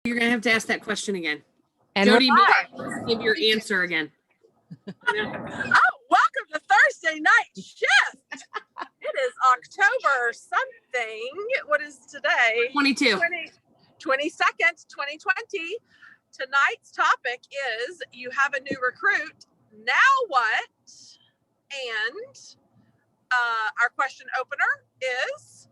You're going to have to ask that question again. And Jody, give your answer again. Oh, welcome to Thursday Night Shift. It is October something. What is today? 22. 22nd, 2020. Tonight's topic is you have a new recruit. Now what? And our question opener is,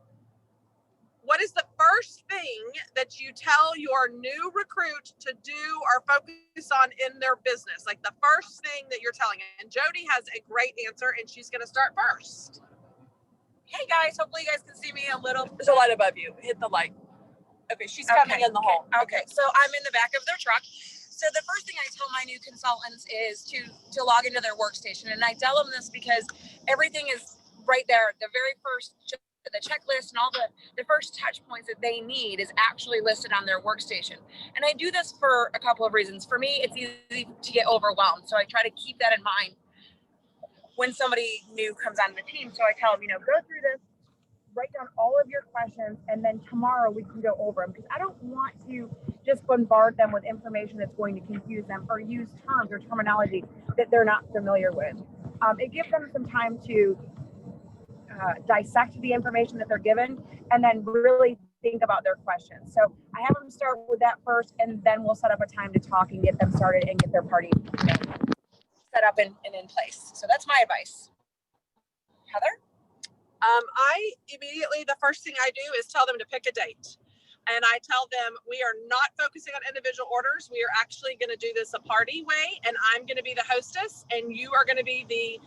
what is the first thing that you tell your new recruit to do or focus on in their business? Like the first thing that you're telling them. And Jody has a great answer, and she's going to start first. Hey guys, hopefully you guys can see me a little. There's a light above you. Hit the light. Okay, she's coming in the hole. Okay, so I'm in the back of their truck. So the first thing I tell my new consultants is to log into their workstation. And I tell them this because everything is right there. The very first, the checklist and all the first touch points that they need is actually listed on their workstation. And I do this for a couple of reasons. For me, it's easy to get overwhelmed. So I try to keep that in mind when somebody new comes on the team. So I tell them, go through this, write down all of your questions, and then tomorrow we can go over them, because I don't want to just bombard them with information that's going to confuse them or use terms or terminology that they're not familiar with. It gives them some time to dissect the information that they're given and then really think about their questions. So I have them start with that first, and then we'll set up a time to talk and get them started and get their party set up and in place. So that's my advice. Heather? I immediately, the first thing I do is tell them to pick a date. And I tell them we are not focusing on individual orders. We are actually going to do this a party way, and I'm going to be the hostess, and you are going to be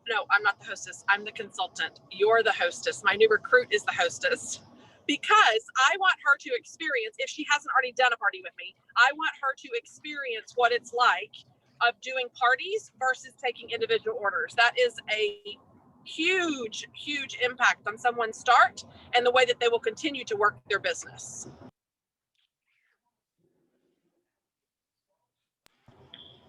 no, I'm not the hostess. I'm the consultant. You're the hostess. My new recruit is the hostess, because I want her to experience, if she hasn't already done a party with me, I want her to experience what it's like of doing parties versus taking individual orders. That is a huge impact on someone's start and the way that they will continue to work their business.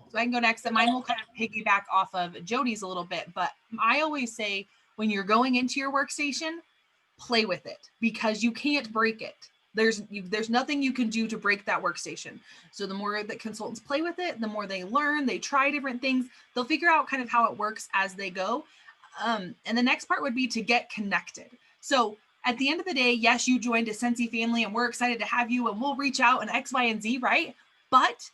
So I can go next, and mine will kind of piggyback off of Jody's a little bit, but I always say when you're going into your workstation, play with it, because you can't break it. There's nothing you can do to break that workstation. So the more that consultants play with it, the more they learn, they try different things, they'll figure out kind of how it works as they go. And the next part would be to get connected. So at the end of the day, yes, you joined a Sensi family and we're excited to have you, and we'll reach out and X, Y, and Z, right? But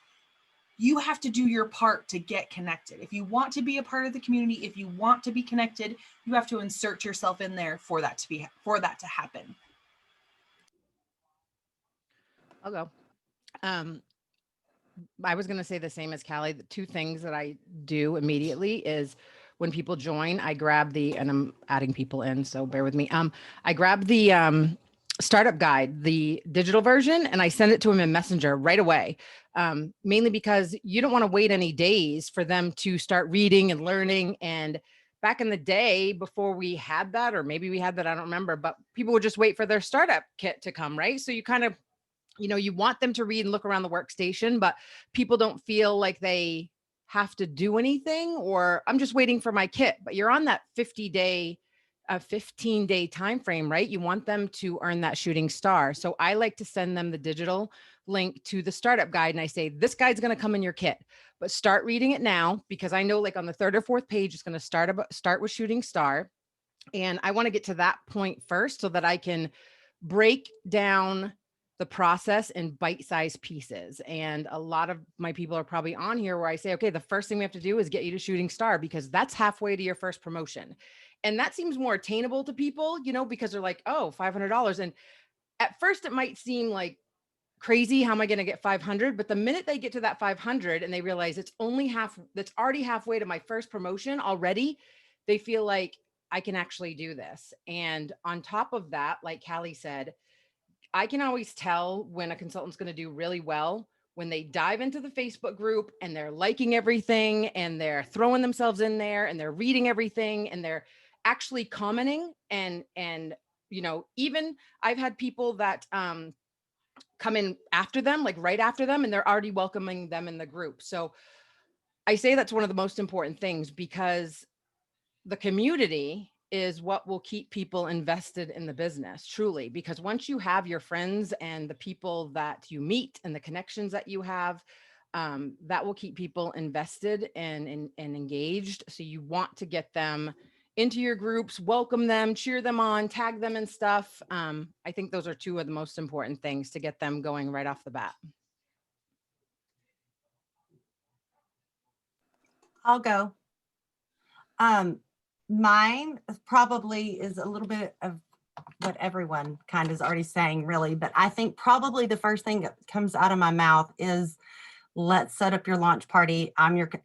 you have to do your part to get connected. If you want to be a part of the community, if you want to be connected, you have to insert yourself in there for that to happen. I'll go. I was going to say the same as Callie. The two things that I do immediately is when people join, I grab and I'm adding people in, so bear with me. I grab the startup guide, the digital version, and I send it to them in Messenger right away. Mainly because you don't want to wait any days for them to start reading and learning. And back in the day, before we had that, or maybe we had that, I don't remember, but people would just wait for their startup kit to come, right? So you kind of, you want them to read and look around the workstation, but people don't feel like they have to do anything, or I'm just waiting for my kit. But you're on that 15-day time frame, right? You want them to earn that shooting star. So I like to send them the digital link to the startup guide, and I say, this guide's going to come in your kit, but start reading it now, because I know like on the third or fourth page, it's going to start with shooting star. And I want to get to that point first so that I can break down the process in bite-sized pieces. And a lot of my people are probably on here where I say, okay, the first thing we have to do is get you to shooting star, because that's halfway to your first promotion. And that seems more attainable to people, because they're like, oh, $500. And at first it might seem like crazy. How am I going to get 500? But the minute they get to that 500 and they realize that's already halfway to my first promotion already, they feel like I can actually do this. And on top of that, like Callie said, I can always tell when a consultant's going to do really well when they dive into the Facebook group and they're liking everything and they're throwing themselves in there and they're reading everything and they're actually commenting. And even I've had people that come in after them, like right after them, and they're already welcoming them in the group. So I say that's one of the most important things, because the community is what will keep people invested in the business, truly, because once you have your friends and the people that you meet and the connections that you have, that will keep people invested and engaged. So you want to get them into your groups, welcome them, cheer them on, tag them and stuff. I think those are two of the most important things to get them going right off the bat. I'll go. Mine probably is a little bit of what everyone kind of is already saying, really, but I think probably the first thing that comes out of my mouth is, let's set up your launch party.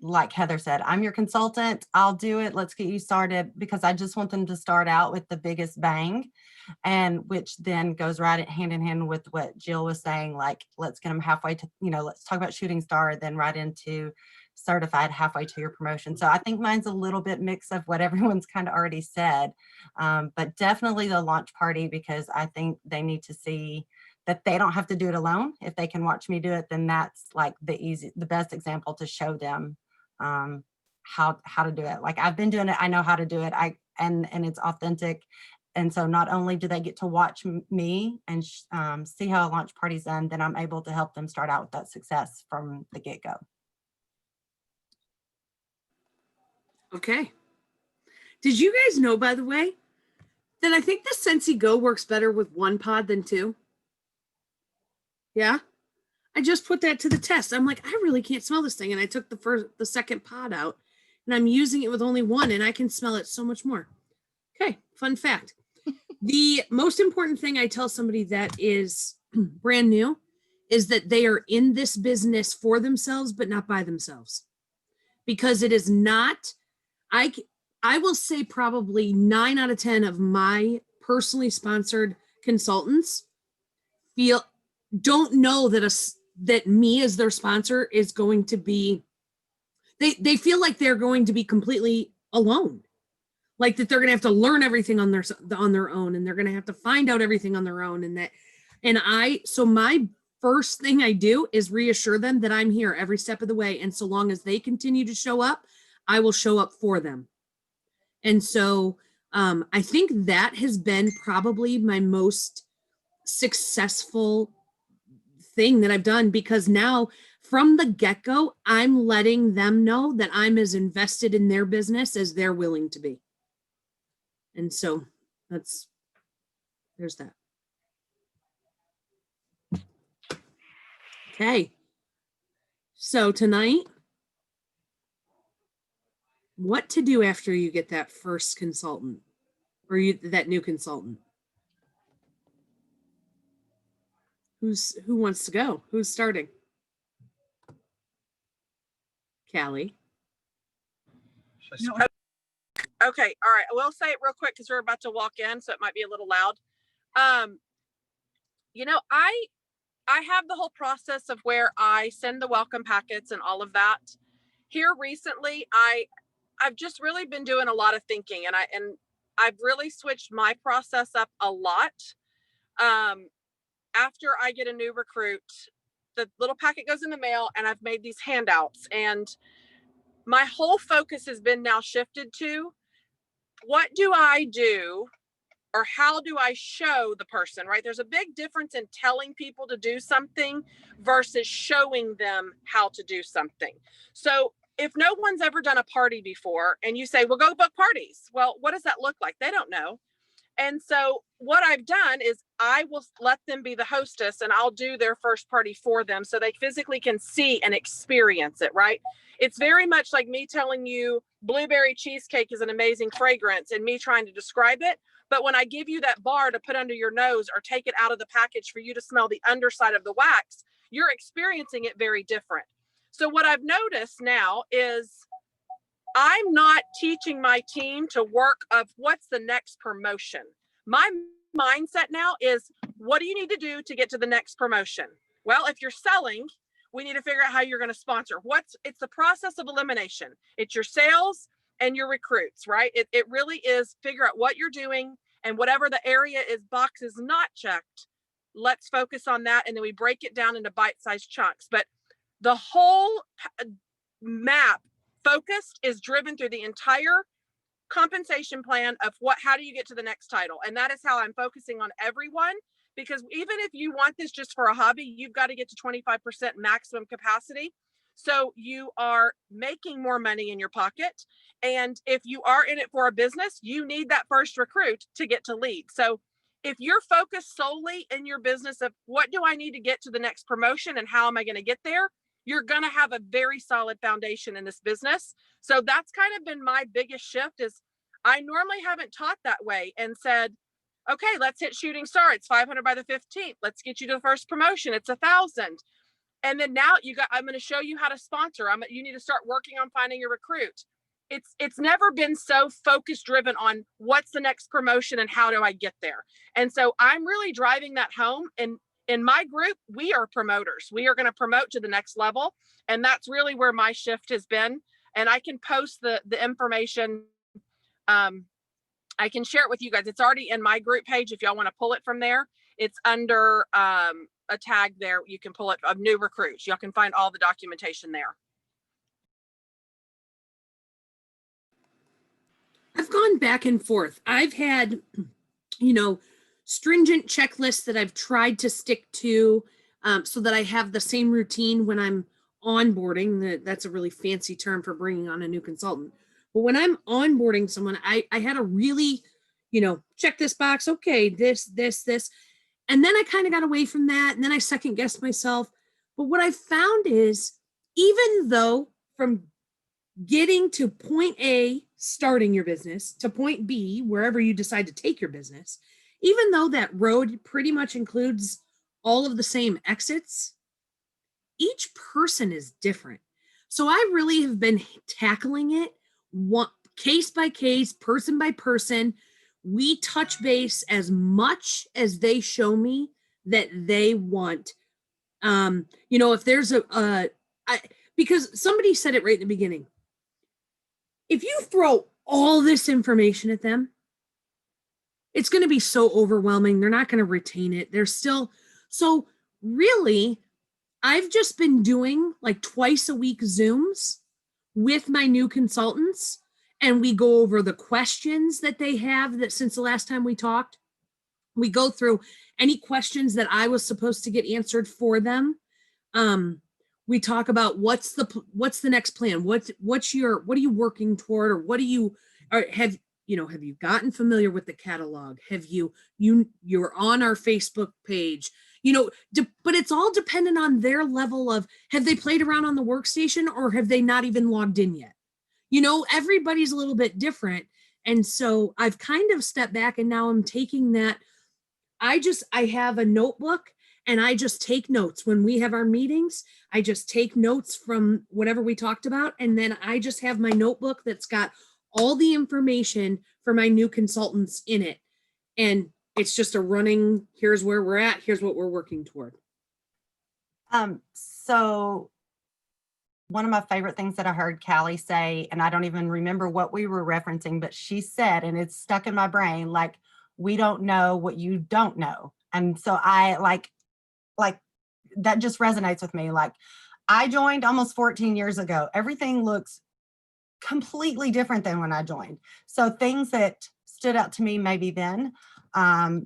Like Heather said, I'm your consultant. I'll do it. Let's get you started, because I just want them to start out with the biggest bang, and which then goes right hand in hand with what Jill was saying, like, let's get them halfway to, let's talk about shooting star, then right into certified halfway to your promotion. So I think mine's a little bit mix of what everyone's kind of already said, but definitely the launch party, because I think they need to see that they don't have to do it alone. If they can watch me do it, then that's like the best example to show them how to do it. Like, I've been doing it, I know how to do it. And it's authentic. And so not only do they get to watch me and see how a launch party's done, then I'm able to help them start out with that success from the get-go. Okay. Did you guys know, by the way, that I think the Scentsy Go works better with one pod than two? Yeah. I just put that to the test. I'm like, I really can't smell this thing. And I took the second pod out, and I'm using it with only one, and I can smell it so much more. Okay. Fun fact. The most important thing I tell somebody that is brand new is that they are in this business for themselves, but not by themselves, because it is not, I will say probably 9 out of 10 of my personally sponsored consultants don't know that me as their sponsor is going to be, they feel like they're going to be completely alone, like that they're going to have to learn everything on their own, and they're going to have to find out everything on their own. So my first thing I do is reassure them that I'm here every step of the way. And so long as they continue to show up, I will show up for them. And so I think that has been probably my most successful thing that I've done, because now from the get-go, I'm letting them know that I'm as invested in their business as they're willing to be. And so there's that. Okay. So tonight, what to do after you get that first consultant or that new consultant? Who wants to go? Who's starting? Callie. Okay, all right. I will say it real quick because we're about to walk in, so it might be a little loud. I have the whole process of where I send the welcome packets and all of that. Here recently, I've just really been doing a lot of thinking, and I've really switched my process up a lot. After I get a new recruit, the little packet goes in the mail, and I've made these handouts, and my whole focus has been now shifted to, what do I do, or how do I show the person, right? There's a big difference in telling people to do something versus showing them how to do something. So if no one's ever done a party before and you say, well, go book parties. Well, what does that look like? They don't know. And so what I've done is I will let them be the hostess, and I'll do their first party for them so they physically can see and experience it, right? It's very much like me telling you blueberry cheesecake is an amazing fragrance and me trying to describe it. But when I give you that bar to put under your nose or take it out of the package for you to smell the underside of the wax, you're experiencing it very different. So what I've noticed now is I'm not teaching my team to work of what's the next promotion. My mindset now is, what do you need to do to get to the next promotion? Well, if you're selling, we need to figure out how you're going to sponsor. It's the process of elimination. It's your sales and your recruits, right? It really is figure out what you're doing, and whatever the area is, box is not checked, let's focus on that. And then we break it down into bite-sized chunks. But the whole map focused is driven through the entire compensation plan of how do you get to the next title? And that is how I'm focusing on everyone, because even if you want this just for a hobby, you've got to get to 25% maximum capacity. So you are making more money in your pocket. And if you are in it for a business, you need that first recruit to get to lead. So if you're focused solely in your business of what do I need to get to the next promotion and how am I going to get there, you're going to have a very solid foundation in this business. So that's kind of been my biggest shift. Is I normally haven't taught that way and said, okay, let's hit shooting star. It's 500 by the 15th. Let's get you to the first promotion. It's 1,000. And then now I'm going to show you how to sponsor. You need to start working on finding a recruit. It's never been so focus driven on what's the next promotion and how do I get there. And so I'm really driving that home. And in my group, we are promoters. We are going to promote to the next level. And that's really where my shift has been. And I can post the information. I can share it with you guys. It's already in my group page. If y'all want to pull it from there, it's under a tag there. You can pull it of new recruits. Y'all can find all the documentation there. I've gone back and forth. I've had, stringent checklists that I've tried to stick to so that I have the same routine when I'm onboarding. That's a really fancy term for bringing on a new consultant. But when I'm onboarding someone, I had a really, check this box. Okay, this. And then I kind of got away from that. And then I second guessed myself. But what I found is, even though from getting to point A, starting your business, to point B, wherever you decide to take your business, even though that road pretty much includes all of the same exits, each person is different. So I really have been tackling it case by case, person by person. We touch base as much as they show me that they want. If there's because somebody said it right in the beginning, if you throw all this information at them, it's going to be so overwhelming. They're not going to retain it. So really, I've just been doing like twice a week Zooms with my new consultants, and we go over the questions that they have that since the last time we talked. We go through any questions that I was supposed to get answered for them. We talk about what's the next plan? What are you working toward, or have you gotten familiar with the catalog? Have you're on our Facebook page, but it's all dependent on their level of, have they played around on the workstation or have they not even logged in yet? Everybody's a little bit different. And so I've kind of stepped back, and now I'm taking that. I have a notebook, and I just take notes when we have our meetings. I just take notes from whatever we talked about. And then I just have my notebook that's got all the information for my new consultants in it. And it's just a running, here's where we're at, here's what we're working toward. So one of my favorite things that I heard Callie say, and I don't even remember what we were referencing, but she said, and it's stuck in my brain, like, we don't know what you don't know. And so I like that just resonates with me. Like, I joined almost 14 years ago. Everything looks completely different than when I joined. So things that stood out to me maybe then,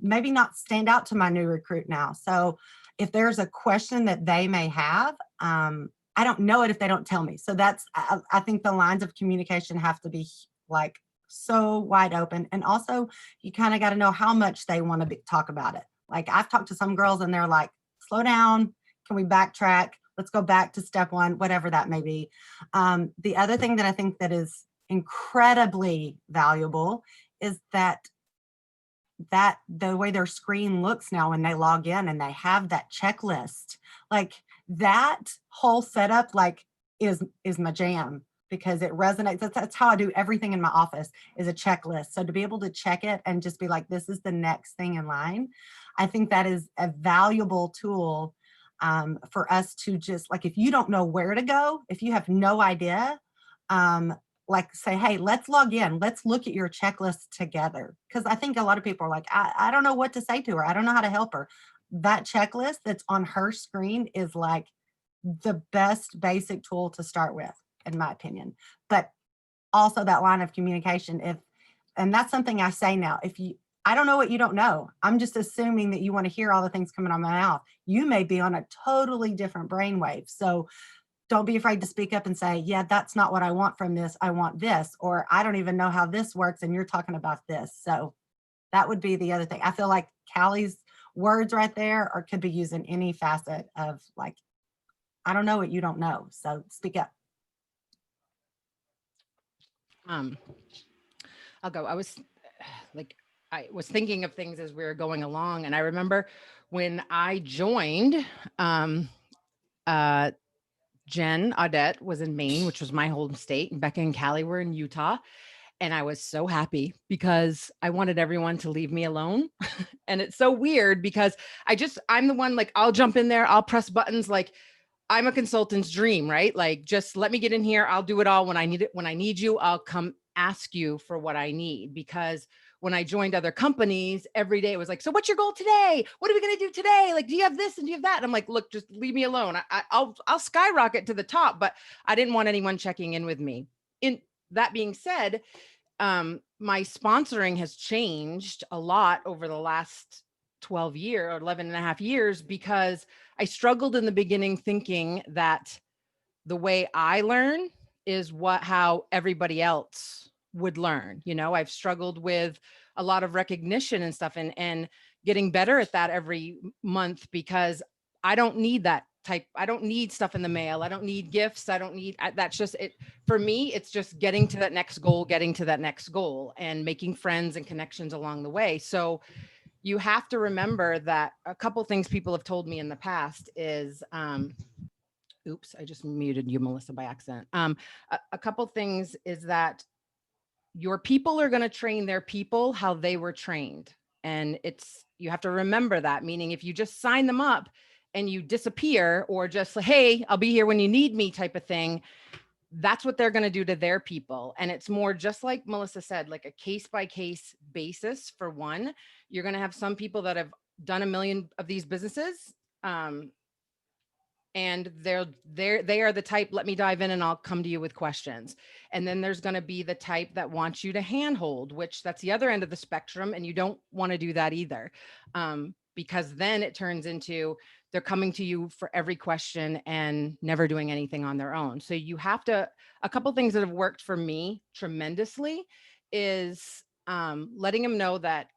maybe not stand out to my new recruit now. So if there's a question that they may have, I don't know it if they don't tell me. So I think the lines of communication have to be like so wide open. And also you kind of got to know how much they want to talk about it. Like, I've talked to some girls and they're like, slow down. Can we backtrack? Let's go back to step one, whatever that may be. The other thing that I think that is incredibly valuable is that the way their screen looks now when they log in and they have that checklist, like that whole setup, like is my jam, because it resonates. That's how I do everything in my office, is a checklist. So to be able to check it and just be like, this is the next thing in line, I think that is a valuable tool for us to just, like, if you don't know where to go, if you have no idea, like say, hey, let's log in. Let's look at your checklist together. Because I think a lot of people are like, I don't know what to say to her. I don't know how to help her. That checklist that's on her screen is like the best basic tool to start with, in my opinion. But also that line of communication, and that's something I say now. I don't know what you don't know. I'm just assuming that you want to hear all the things coming out of my mouth. You may be on a totally different brainwave. So don't be afraid to speak up and say, yeah, that's not what I want from this. I want this, or I don't even know how this works. And you're talking about this. So that would be the other thing. I feel like Callie's words right there could be used in any facet of like, I don't know what you don't know. So speak up. I'll go. I was thinking of things as we were going along. And I remember when I joined, Jen Audette was in Maine, which was my home state, and Becca and Callie were in Utah. And I was so happy because I wanted everyone to leave me alone. And it's so weird because I'm the one, like, I'll jump in there, I'll press buttons. Like, I'm a consultant's dream, right? Like, just let me get in here. I'll do it all when I need it. When I need you, I'll come ask you for what I need. Because when I joined other companies, every day it was like, so what's your goal today? What are we going to do today? Like, do you have this and do you have that? And I'm like, look, just leave me alone. I'll skyrocket to the top, but I didn't want anyone checking in with me. In that being said, my sponsoring has changed a lot over the last 11 and a half years, because I struggled in the beginning thinking that the way I learn is how everybody else would learn. You know, I've struggled with a lot of recognition and stuff, and getting better at that every month, because I don't need that type. I don't need stuff in the mail. I don't need gifts. I don't need, that's just it. For me, it's just getting to that next goal, and making friends and connections along the way. So you have to remember that a couple things people have told me in the past is, oops, I just muted you, Melissa, by accident. A couple things is that your people are going to train their people how they were trained. And you have to remember that, meaning if you just sign them up and you disappear, or just like, hey, I'll be here when you need me type of thing, that's what they're going to do to their people. And it's more just like Melissa said, like a case by case basis. For one, you're going to have some people that have done 1 million of these businesses. And they are the type, let me dive in and I'll come to you with questions. And then there's going to be the type that wants you to handhold, which that's the other end of the spectrum. And you don't want to do that either. Because then it turns into they're coming to you for every question and never doing anything on their own. So you have to, a couple things that have worked for me tremendously is letting them know that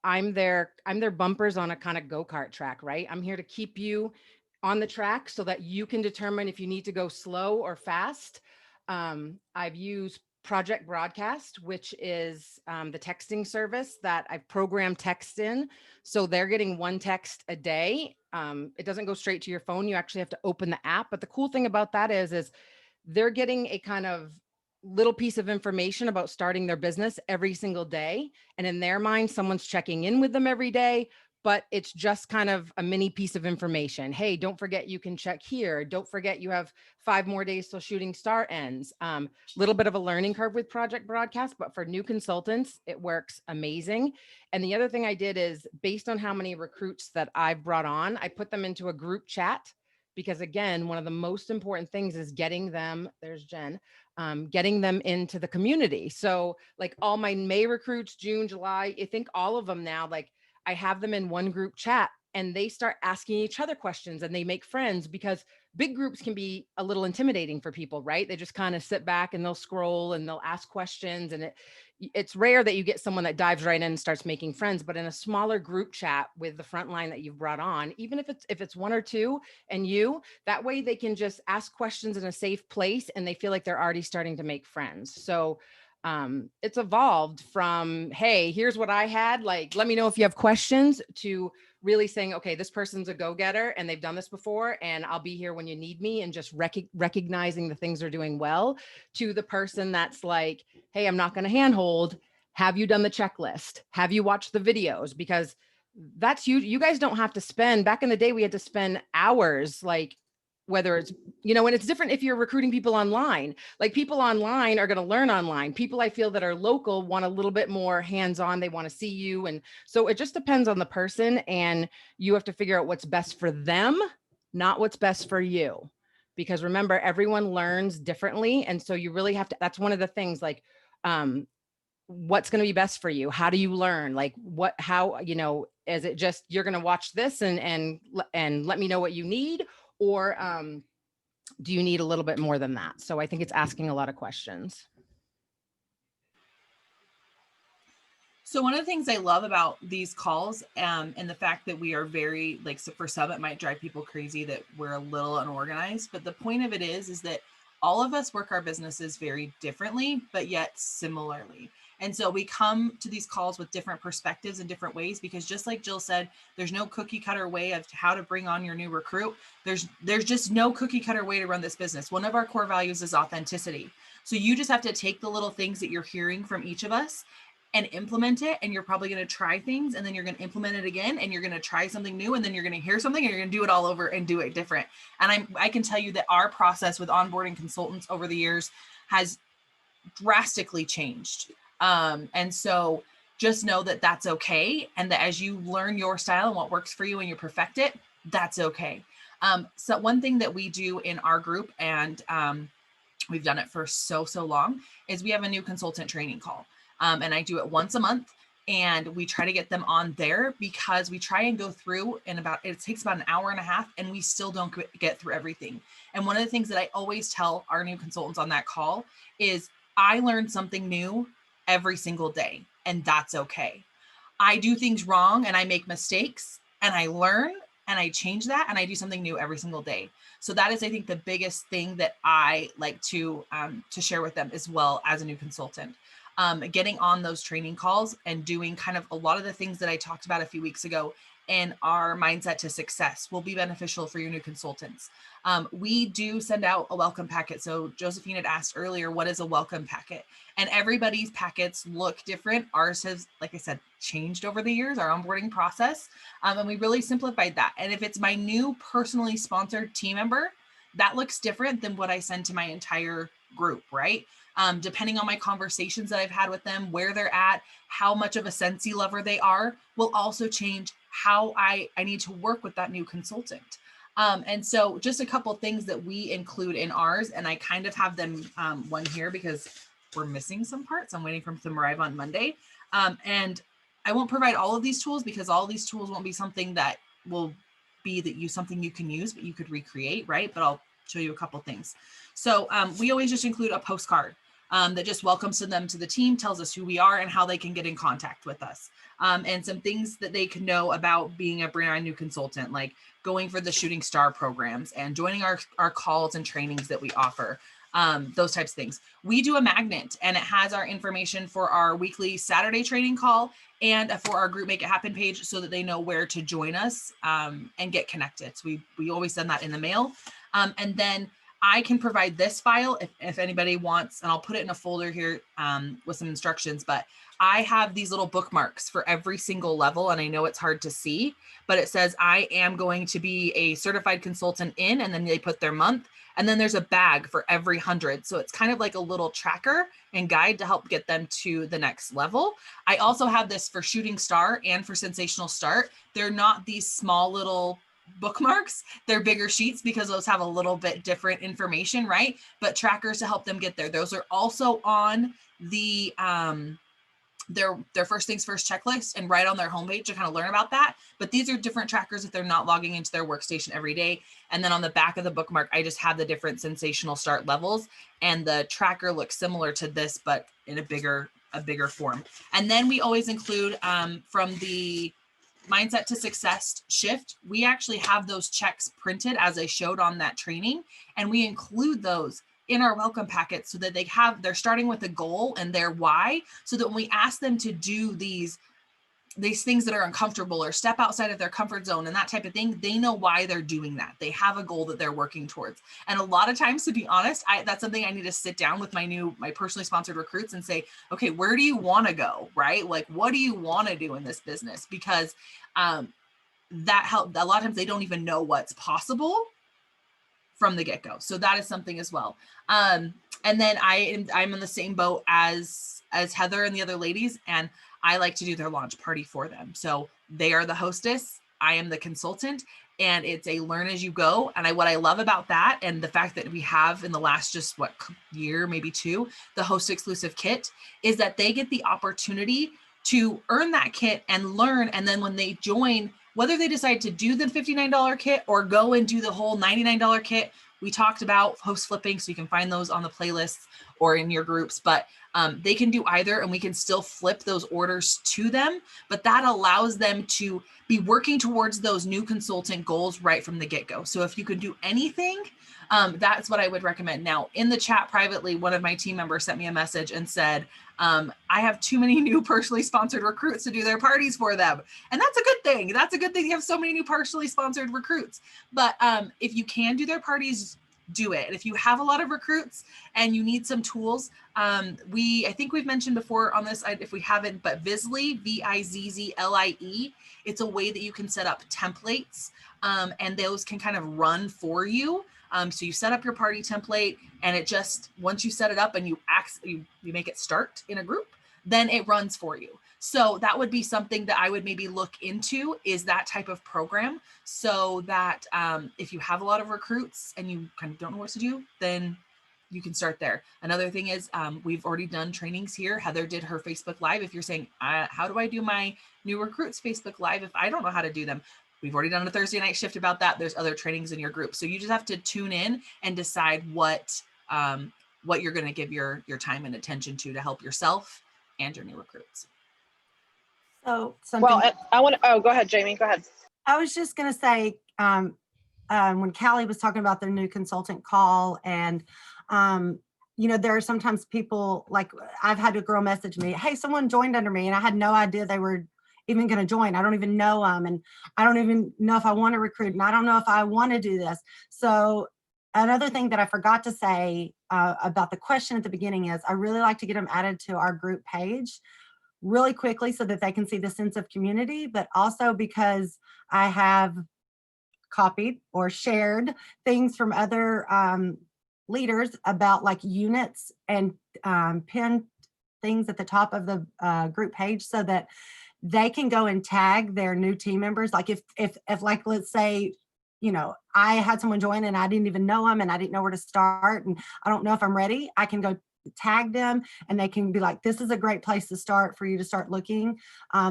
I'm their bumpers on a kind of go-kart track, right? I'm here to keep you on the track so that you can determine if you need to go slow or fast. I've used Project Broadcast, which is the texting service that I've programmed text in. So they're getting 1 text a day. It doesn't go straight to your phone. You actually have to open the app. But the cool thing about that is they're getting a kind of little piece of information about starting their business every single day. And in their mind, someone's checking in with them every day, but it's just kind of a mini piece of information. Hey, don't forget you can check here. Don't forget you have 5 more days till shooting star ends. Little bit of a learning curve with Project Broadcast, but for new consultants, it works amazing. And the other thing I did is, based on how many recruits that I've brought on, I put them into a group chat, because again, one of the most important things is getting them, there's Jen, getting them into the community. So like all my May recruits, June, July, I think all of them now, like I have them in one group chat and they start asking each other questions and they make friends, because big groups can be a little intimidating for people, right? They just kind of sit back and they'll scroll and they'll ask questions, and it's rare that you get someone that dives right in and starts making friends. But in a smaller group chat with the front line that you've brought on, even if it's 1 or 2 and that way they can just ask questions in a safe place and they feel like they're already starting to make friends. So it's evolved from, hey, here's what I had, like, let me know if you have questions, to really saying, okay, this person's a go-getter and they've done this before and I'll be here when you need me, and just recognizing the things they're doing well, to the person that's like, hey, I'm not going to handhold. Have you done the checklist? Have you watched the videos? Because that's you guys don't have to spend, back in the day, we had to spend hours, like, whether it's, and it's different if you're recruiting people online. Like, people online are going to learn online. People I feel that are local want a little bit more hands-on. They want to see you. And so it just depends on the person, and you have to figure out what's best for them, not what's best for you. Because remember, everyone learns differently. And so you really have to, that's one of the things, like, what's going to be best for you? How do you learn? Like how, is it just, you're going to watch this and let me know what you need? Or do you need a little bit more than that? So I think it's asking a lot of questions. So one of the things I love about these calls, and the fact that we are very, like, so for some, it might drive people crazy that we're a little unorganized, but the point of it is that all of us work our businesses very differently, but yet similarly. And so we come to these calls with different perspectives and different ways, because just like Jill said, there's no cookie cutter way of how to bring on your new recruit. There's just no cookie cutter way to run this business. One of our core values is authenticity. So you just have to take the little things that you're hearing from each of us and implement it. And you're probably going to try things, and then you're going to implement it again, and you're going to try something new, and then you're going to hear something, and you're going to do it all over and do it different. And I can tell you that our process with onboarding consultants over the years has drastically changed. And so just know that that's okay. And that as you learn your style and what works for you and you perfect it, that's okay. So one thing that we do in our group, and we've done it for so long, is we have a new consultant training call. And I do it once a month, and we try to get them on there, because we try and go through it takes about an hour and a half, and we still don't get through everything. And one of the things that I always tell our new consultants on that call is, I learn something new every single day, and that's okay. I do things wrong and I make mistakes, and I learn and I change that, and I do something new every single day. So that is, I think, the biggest thing that I like to share with them as well as a new consultant. Getting on those training calls and doing kind of a lot of the things that I talked about a few weeks ago in our mindset to success will be beneficial for your new consultants. We do send out a welcome packet. So Josephine had asked earlier, what is a welcome packet? And everybody's packets look different. Ours has, like I said, changed over the years, our onboarding process. And we really simplified that. And if it's my new personally sponsored team member, that looks different than what I send to my entire group, right? Depending on my conversations that I've had with them, where they're at, how much of a Scentsy lover they are, will also change how I need to work with that new consultant. And so just a couple of things that we include in ours, and I kind of have them one here because we're missing some parts. I'm waiting for them to arrive on Monday. And I won't provide all of these tools, because all these tools won't be something that will be something you can use, but you could recreate, right? But I'll show you a couple things. So we always just include a postcard that just welcomes them to the team, tells us who we are and how they can get in contact with us. And some things that they can know about being a brand new consultant, like going for the Shooting Star programs and joining our calls and trainings that we offer, those types of things. We do a magnet, and it has our information for our weekly Saturday training call and for our group Make It Happen page, so that they know where to join us and get connected. So we always send that in the mail. And then I can provide this file if anybody wants, and I'll put it in a folder here with some instructions, but I have these little bookmarks for every single level. And I know it's hard to see, but it says, I am going to be a certified consultant in, and then they put their month, and then there's a bag for every 100. So it's kind of like a little tracker and guide to help get them to the next level. I also have this for Shooting Star and for Sensational Start. They're not these small little bookmarks, they're bigger sheets, because those have a little bit different information, right? But trackers to help them get there. Those are also on the their first things first checklist, and right on their homepage to kind of learn about that. But these are different trackers if they're not logging into their workstation every day. And then on the back of the bookmark, I just have the different Sensational Start levels, and the tracker looks similar to this, but in a bigger form. And then we always include from the Mindset to Success shift, we actually have those checks printed as I showed on that training, and we include those in our welcome packet so that they're starting with a goal and their why, so that when we ask them to do these things that are uncomfortable or step outside of their comfort zone and that type of thing, they know why they're doing that. They have a goal that they're working towards. And a lot of times, to be honest, that's something I need to sit down with my personally sponsored recruits and say, okay, where do you want to go, right? Like, what do you want to do in this business? Because that help. A lot of times they don't even know what's possible from the get-go. So that is something as well. And then I'm in the same boat as Heather and the other ladies, and I like to do their launch party for them. So they are the hostess, I am the consultant, and it's a learn as you go. And what I love about that, and the fact that we have in the last just year, maybe 2, the host exclusive kit, is that they get the opportunity to earn that kit and learn. And then when they join, whether they decide to do the $59 kit or go and do the whole $99 kit, we talked about host flipping, so you can find those on the playlists or in your groups, but they can do either, and we can still flip those orders to them. But that allows them to be working towards those new consultant goals right from the get-go. So if you could do anything, that's what I would recommend. Now, in the chat privately, one of my team members sent me a message and said, I have too many new personally sponsored recruits to do their parties for them. And that's a good thing. That's a good thing. You have so many new personally sponsored recruits. But if you can do their parties, do it. And if you have a lot of recruits and you need some tools, I think we've mentioned before on this, if we haven't, but Vizly, Vizzlie, it's a way that you can set up templates, and those can kind of run for you. So you set up your party template, and it just, once you set it up and you make it start in a group, then it runs for you. So that would be something that I would maybe look into, is that type of program, so that if you have a lot of recruits and you kind of don't know what to do, then you can start there. Another thing is we've already done trainings here. Heather did her Facebook Live. If you're saying, how do I do my new recruits Facebook Live if I don't know how to do them? We've already done a Thursday night shift about that. There's other trainings in your group. So you just have to tune in and decide what you're going to give your time and attention to help yourself and your new recruits. So something. Well, I want to, oh, go ahead, Jamie, go ahead. I was just going to say, when Callie was talking about their new consultant call, and, there are sometimes people, like I've had a girl message me, hey, someone joined under me, and I had no idea they were even going to join. I don't even know them, and I don't even know if I want to recruit, and I don't know if I want to do this. So another thing that I forgot to say about the question at the beginning is I really like to get them added to our group page really quickly so that they can see the sense of community, but also because I have copied or shared things from other leaders about like units, and pinned things at the top of the group page so that they can go and tag their new team members. Like if like, let's say, I had someone join and I didn't even know them and I didn't know where to start and I don't know if I'm ready, I can go tag them and they can be like, this is a great place to start for you to start looking,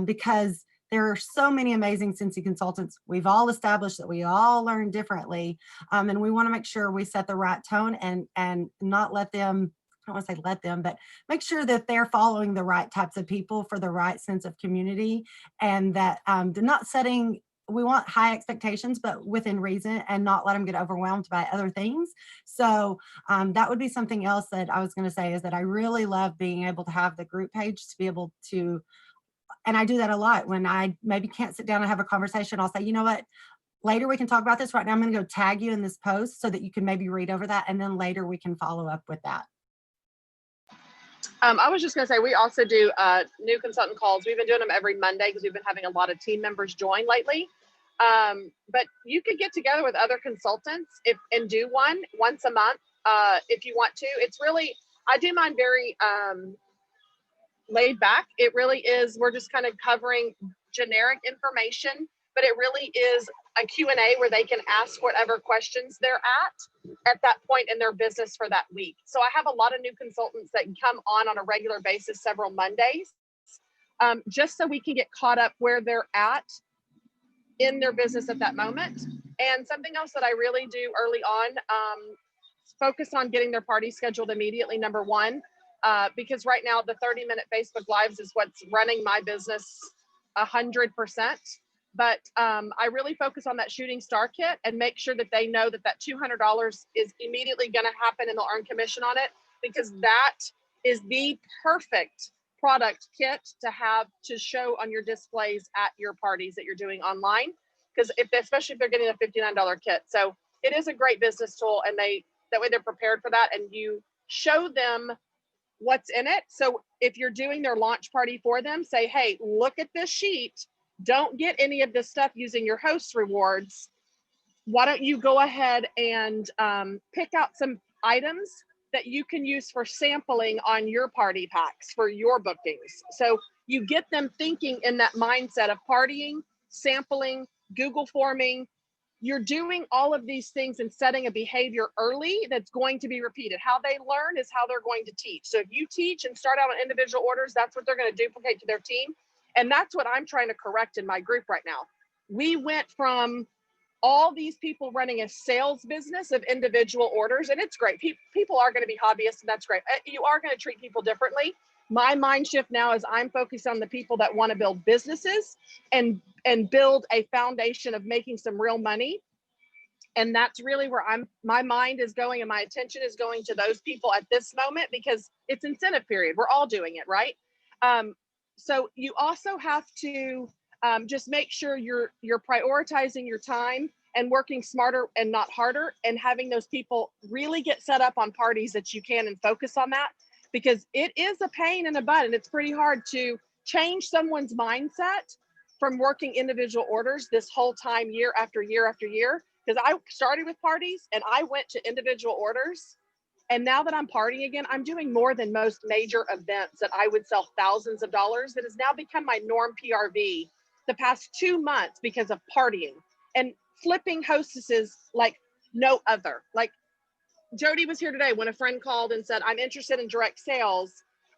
because there are so many amazing Cincy consultants. We've all established that we all learn differently, and we want to make sure we set the right tone and not let them, I don't want to say let them, but make sure that they're following the right types of people for the right sense of community, and that they're not setting, we want high expectations, but within reason, and not let them get overwhelmed by other things. So that would be something else that I was going to say, is that I really love being able to have the group page to be able to, and I do that a lot when I maybe can't sit down and have a conversation. I'll say, you know what, later we can talk about this. Right now I'm going to go tag you in this post so that you can maybe read over that, and then later we can follow up with that. I was just going to say, we also do new consultant calls. We've been doing them every Monday because we've been having a lot of team members join lately. But you could get together with other consultants and do one once a month if you want to. It's really, I do mine very laid back. It really is, we're just kind of covering generic information, but it really is a Q&A where they can ask whatever questions they're at that point in their business for that week. So I have a lot of new consultants that come on a regular basis, several Mondays, just so we can get caught up where they're at in their business at that moment. And something else that I really do early on, focus on getting their party scheduled immediately, number one, because right now the 30-minute Facebook Lives is what's running my business 100%. But I really focus on that shooting star kit and make sure that they know that that $200 is immediately going to happen and they'll earn commission on it, because that is the perfect product kit to have to show on your displays at your parties that you're doing online, because especially if they're getting a $59 kit. So it is a great business tool, and that way they're prepared for that, and you show them what's in it. So if you're doing their launch party for them, say, hey, look at this sheet. Don't get any of this stuff using your host rewards. Why don't you go ahead and pick out some items that you can use for sampling on your party packs for your bookings. So you get them thinking in that mindset of partying, sampling, Google forming, you're doing all of these things and setting a behavior early that's going to be repeated. How they learn is how they're going to teach. So if you teach and start out on individual orders, that's what they're going to duplicate to their team. And that's what I'm trying to correct in my group right now. We went from all these people running a sales business of individual orders, and it's great. People are going to be hobbyists, and that's great. You are going to treat people differently. My mind shift now is I'm focused on the people that want to build businesses and build a foundation of making some real money. And that's really where my mind is going, and my attention is going to those people at this moment, because it's incentive period. We're all doing it, right? So you also have to just make sure you're prioritizing your time and working smarter and not harder, and having those people really get set up on parties that you can and focus on that, because it is a pain in the butt, and it's pretty hard to change someone's mindset from working individual orders this whole time, year after year after year. Because I started with parties and I went to individual orders. And now that I'm partying again, I'm doing more than most major events that I would sell thousands of dollars. That has now become my norm PRV the past 2 months because of partying and flipping hostesses like no other. Like Jody was here today when a friend called and said, I'm interested in direct sales.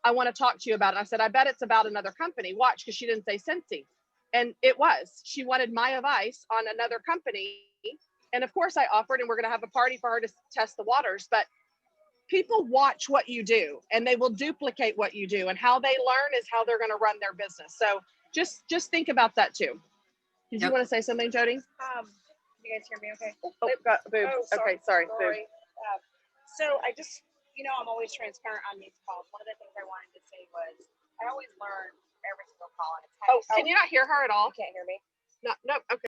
I want to talk to you about it. I said, I bet it's about another company. Watch, because she didn't say Scentsy. And it was. She wanted my advice on another company. And of course I offered, and we're going to have a party for her to test the waters. But people watch what you do, and they will duplicate what you do, and how they learn is how they're going to run their business. So just think about that too. Did you want to say something, Jody? You guys hear me okay? Oh, got boob. Oh, sorry. Okay, sorry. Boob. So I just, I'm always transparent on these calls. One of the things I wanted to say was I always learn every single call. And it's Can you not hear her at all? You can't hear me? No. Okay.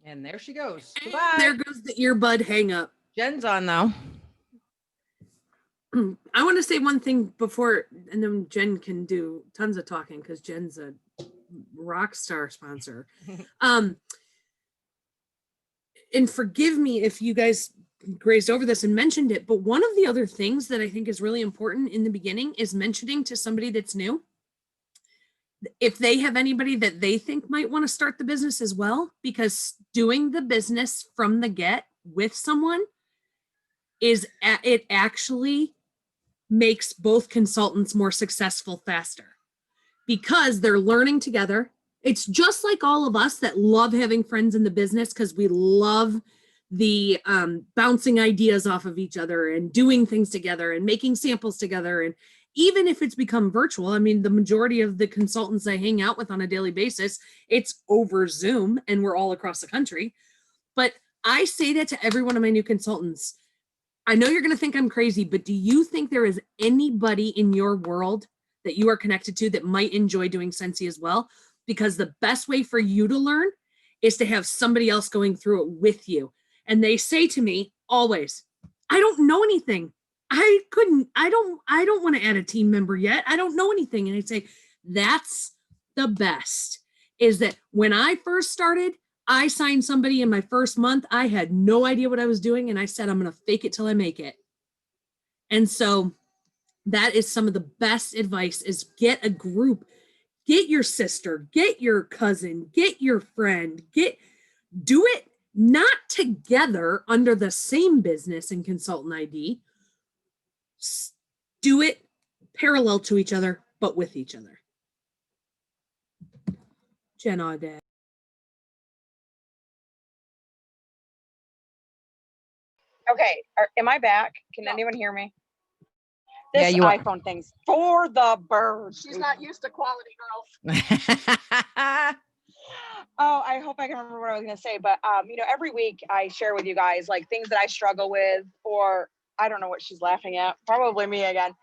And there she goes. And Goodbye. there goes the earbud hang up. Jen's on though. I want to say one thing before, and then Jen can do tons of talking because Jen's a rock star sponsor. And forgive me if you guys grazed over this and mentioned it, but one of the other things that I think is really important in the beginning is mentioning to somebody that's new, if they have anybody that they think might want to start the business as well, because doing the business from the get with someone it actually makes both consultants more successful faster, because they're learning together. It's just like all of us that love having friends in the business, because we love the bouncing ideas off of each other and doing things together and making samples together. And even if it's become virtual, I mean, the majority of the consultants I hang out with on a daily basis, it's over Zoom, and we're all across the country. But I say that to every one of my new consultants. I know you're going to think I'm crazy, but do you think there is anybody in your world that you are connected to that might enjoy doing Scentsy as well? Because the best way for you to learn is to have somebody else going through it with you. And they say to me always, I don't know anything. I don't want to add a team member yet. I don't know anything. And I say, that's the best, is that when I first started, I signed somebody in my first month. I had no idea what I was doing. And I said, I'm going to fake it till I make it. And so that is some of the best advice, is get a group, get your sister, get your cousin, get your friend, do it not together under the same business and consultant ID. Do it parallel to each other, but with each other. Jen Audet. Okay, am I back? Can anyone hear me? Yeah, This you are. iPhone thing's for the birds. She's not used to quality, girls. Oh, I hope I can remember what I was going to say. But, every week I share with you guys like things that I struggle with, or I don't know what she's laughing at. Probably me again.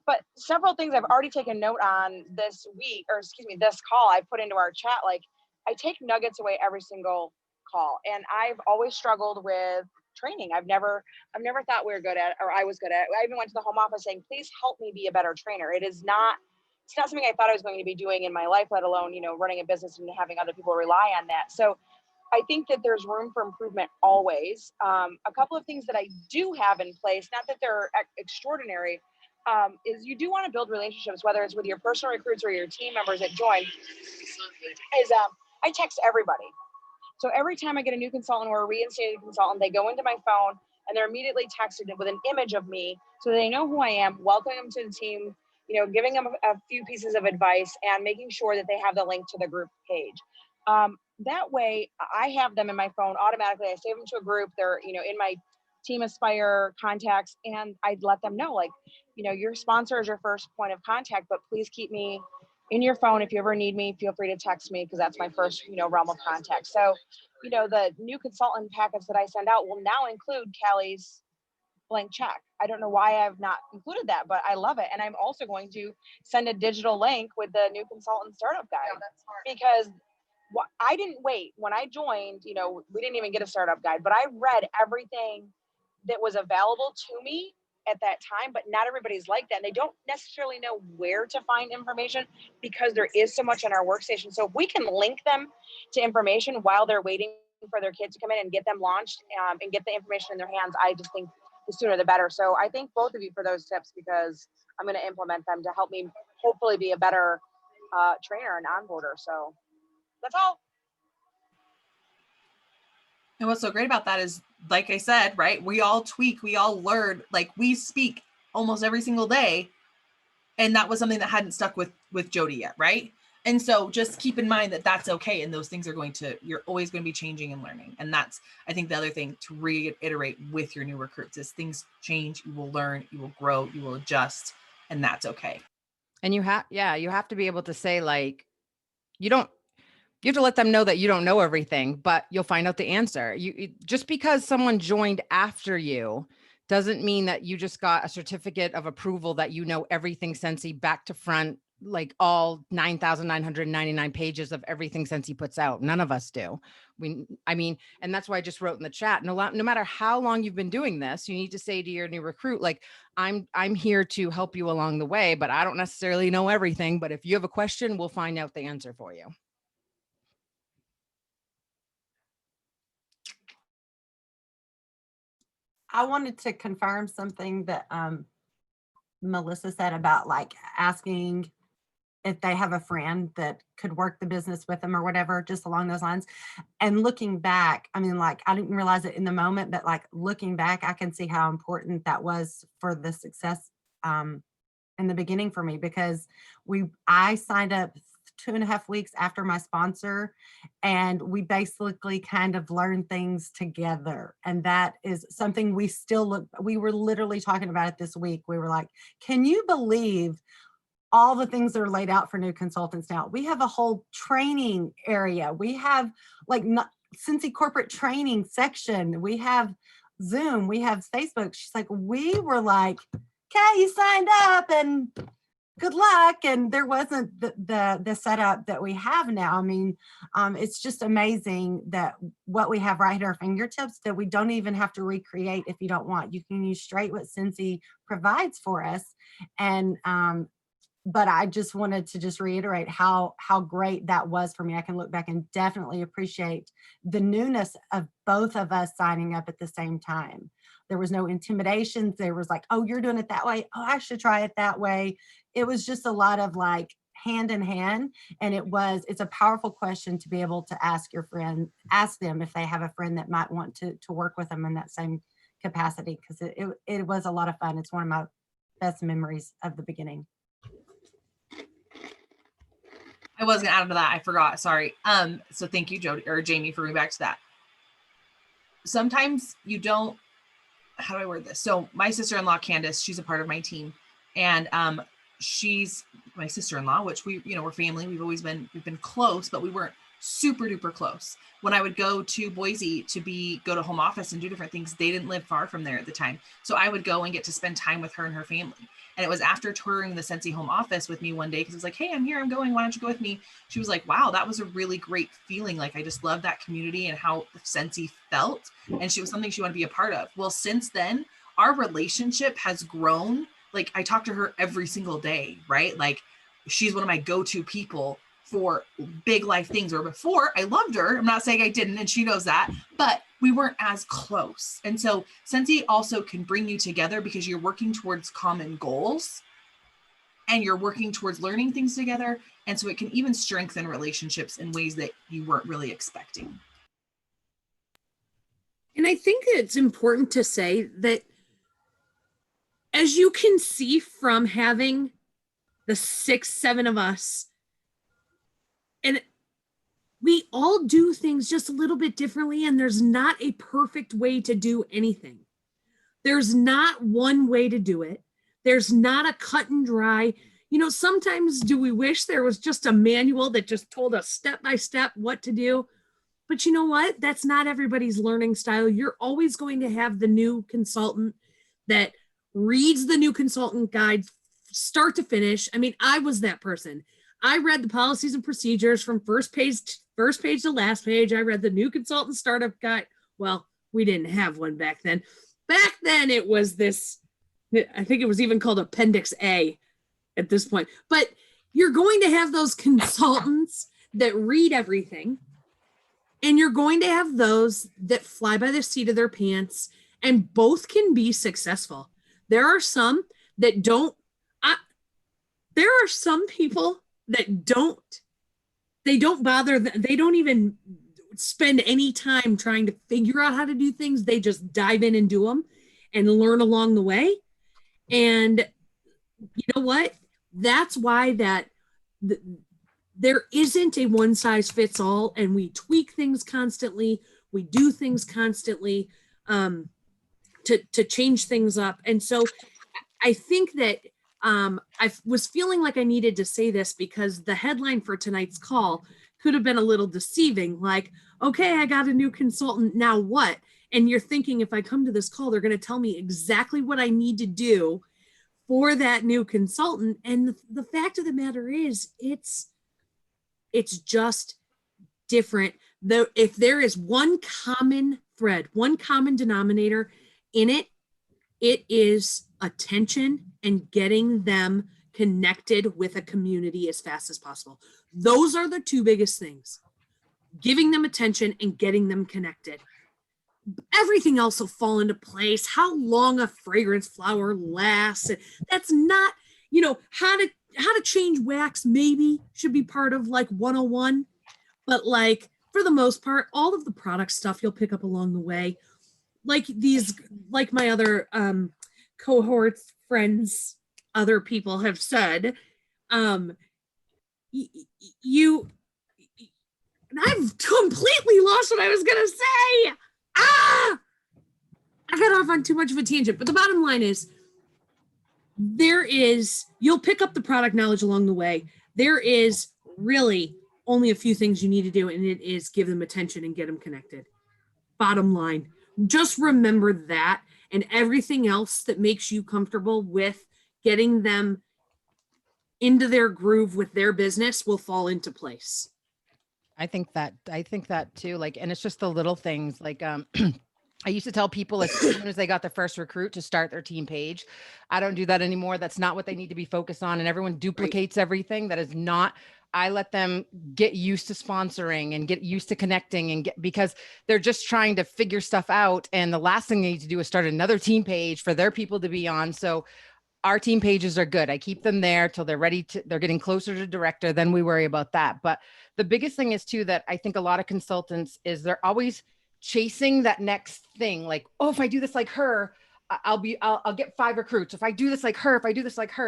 But several things I've already taken note on this week, or this call I put into our chat. Like, I take nuggets away every single call. And I've always struggled with training. I've never thought we were good at, or I was good at. I even went to the home office saying, please help me be a better trainer. It's not something I thought I was going to be doing in my life, let alone, running a business and having other people rely on that. So I think that there's room for improvement always. A couple of things that I do have in place, not that they're extraordinary, is you do want to build relationships, whether it's with your personal recruits or your team members that join, is I text everybody. So every time I get a new consultant or a reinstated consultant, they go into my phone and they're immediately texted with an image of me so they know who I am, welcoming them to the team, you know, giving them a few pieces of advice and making sure that they have the link to the group page. That way I have them in my phone automatically. I save them to a group. They're, you know, in my Team Aspire contacts, and I let them know, like, you know, your sponsor is your first point of contact, but please keep me in your phone. If you ever need me, feel free to text me, because that's my first, you know, realm of contact. So, you know, the new consultant packets that I send out will now include Callie's blank check. I don't know why I've not included that, but I love it. And I'm also going to send a digital link with the new consultant startup guide, because I didn't wait. When I joined, you know, we didn't even get a startup guide, but I read everything that was available to me at that time. But not everybody's like that. And they don't necessarily know where to find information because there is so much on our workstation. So if we can link them to information while they're waiting for their kids to come in and get them launched, and get the information in their hands, I just think the sooner the better. So I thank both of you for those tips, because I'm going to implement them to help me hopefully be a better trainer and onboarder. So that's all. And what's so great about that is, like I said, right, we all tweak, we all learn, like we speak almost every single day. And that was something that hadn't stuck with Jody yet, right? And so just keep in mind that that's okay. And those things are you're always going to be changing and learning. And that's, I think, the other thing to reiterate with your new recruits is things change, you will learn, you will grow, you will adjust, and that's okay. And you have to be able to say, like, you have to let them know that you don't know everything, but you'll find out the answer. Just because someone joined after you doesn't mean that you just got a certificate of approval that you know everything Scentsy back to front, like all 9,999 pages of everything Scentsy puts out. None of us do. And that's why I just wrote in the chat, no matter how long you've been doing this, you need to say to your new recruit, like, I'm here to help you along the way, but I don't necessarily know everything. But if you have a question, we'll find out the answer for you. I wanted to confirm something that Melissa said about like asking if they have a friend that could work the business with them or whatever, just along those lines. And looking back, I mean, like, I didn't realize it in the moment, but like looking back, I can see how important that was for the success in the beginning for me, because I signed up 2.5 weeks after my sponsor, and we basically kind of learned things together. And that is something we were literally talking about it this week. We were like, can you believe all the things that are laid out for new consultants now? We have a whole training area. We have like Scentsy corporate training section. We have Zoom, we have Facebook. She's like, we were like, okay, you signed up and good luck. And there wasn't the setup that we have now. I mean, it's just amazing that what we have right at our fingertips, that we don't even have to recreate if you don't want. You can use straight what Scentsy provides for us. And but I just wanted to just reiterate how great that was for me. I can look back and definitely appreciate the newness of both of us signing up at the same time. There was no intimidation. There was like, oh, you're doing it that way. Oh, I should try it that way. It was just a lot of like hand in hand. And it's a powerful question to be able to ask your friend, ask them if they have a friend that might want to work with them in that same capacity, because it was a lot of fun. It's one of my best memories of the beginning. I was gonna add to that. I forgot. Sorry. So thank you, Jody or Jamie, for bringing back to that. Sometimes you don't. How do I word this? So my sister-in-law, Candace, she's a part of my team, and she's my sister-in-law, which we're family. We've been close, but we weren't super duper close. When I would go to Boise to go to home office and do different things, they didn't live far from there at the time. So I would go and get to spend time with her and her family. And it was after touring the Scentsy home office with me one day, because it was like, hey, I'm here, I'm going, why don't you go with me? She was like, wow, that was a really great feeling. Like, I just love that community and how Scentsy felt. And she was something she wanted to be a part of. Well, since then, our relationship has grown. Like, I talk to her every single day, right? Like, she's one of my go-to people for big life things. Or before, I loved her. I'm not saying I didn't, and she knows that, but we weren't as close. And so Scentsy also can bring you together because you're working towards common goals and you're working towards learning things together. And so it can even strengthen relationships in ways that you weren't really expecting. I think it's important to say that, as you can see from having the 6, 7 of us, and we all do things just a little bit differently, and there's not a perfect way to do anything. There's not one way to do it. There's not a cut and dry. Sometimes do we wish there was just a manual that just told us step by step what to do? But you know what? That's not everybody's learning style. You're always going to have the new consultant that reads the new consultant guide start to finish. I mean, I was that person. I read the policies and procedures from first page to last page. I read the new consultant startup guide. Well, we didn't have one back then. Back then it was this, I think it was even called Appendix A at this point. But you're going to have those consultants that read everything, and you're going to have those that fly by the seat of their pants, and both can be successful. There are some that don't. There are some people that they don't bother. They don't even spend any time trying to figure out how to do things. They just dive in and do them and learn along the way. And you know what? That's why there isn't a one size fits all, and we tweak things constantly. We do things constantly to change things up. And so I think that I was feeling like I needed to say this because the headline for tonight's call could have been a little deceiving. Like, okay, I got a new consultant. Now what? And you're thinking, if I come to this call, they're going to tell me exactly what I need to do for that new consultant. And the fact of the matter is, it's just different. Though, if there is one common thread, one common denominator in it, it is attention and getting them connected with a community as fast as possible. Those are the two biggest things: giving them attention and getting them connected. Everything else will fall into place. How long a fragrance flower lasts. That's not, how to change wax maybe should be part of like 101. But like, for the most part, all of the product stuff you'll pick up along the way. Like my other cohorts, friends, other people have said, and I've completely lost what I was going to say. I got off on too much of a tangent, but the bottom line is you'll pick up the product knowledge along the way. There is really only a few things you need to do, and it is give them attention and get them connected. Bottom line, just remember that, and everything else that makes you comfortable with getting them into their groove with their business will fall into place. I think that too. Like, and it's just the little things. Like, I used to tell people as soon as they got their first recruit to start their team page. I don't do that anymore. That's not what they need to be focused on. And everyone duplicates everything. That is not. I let them get used to sponsoring and get used to connecting because they're just trying to figure stuff out. And the last thing they need to do is start another team page for their people to be on. So our team pages are good. I keep them there till they're ready they're getting closer to director. Then we worry about that. But the biggest thing is too, that I think a lot of consultants is they're always chasing that next thing. Like, oh, if I do this like her, I'll get 5 recruits. If I do this like her,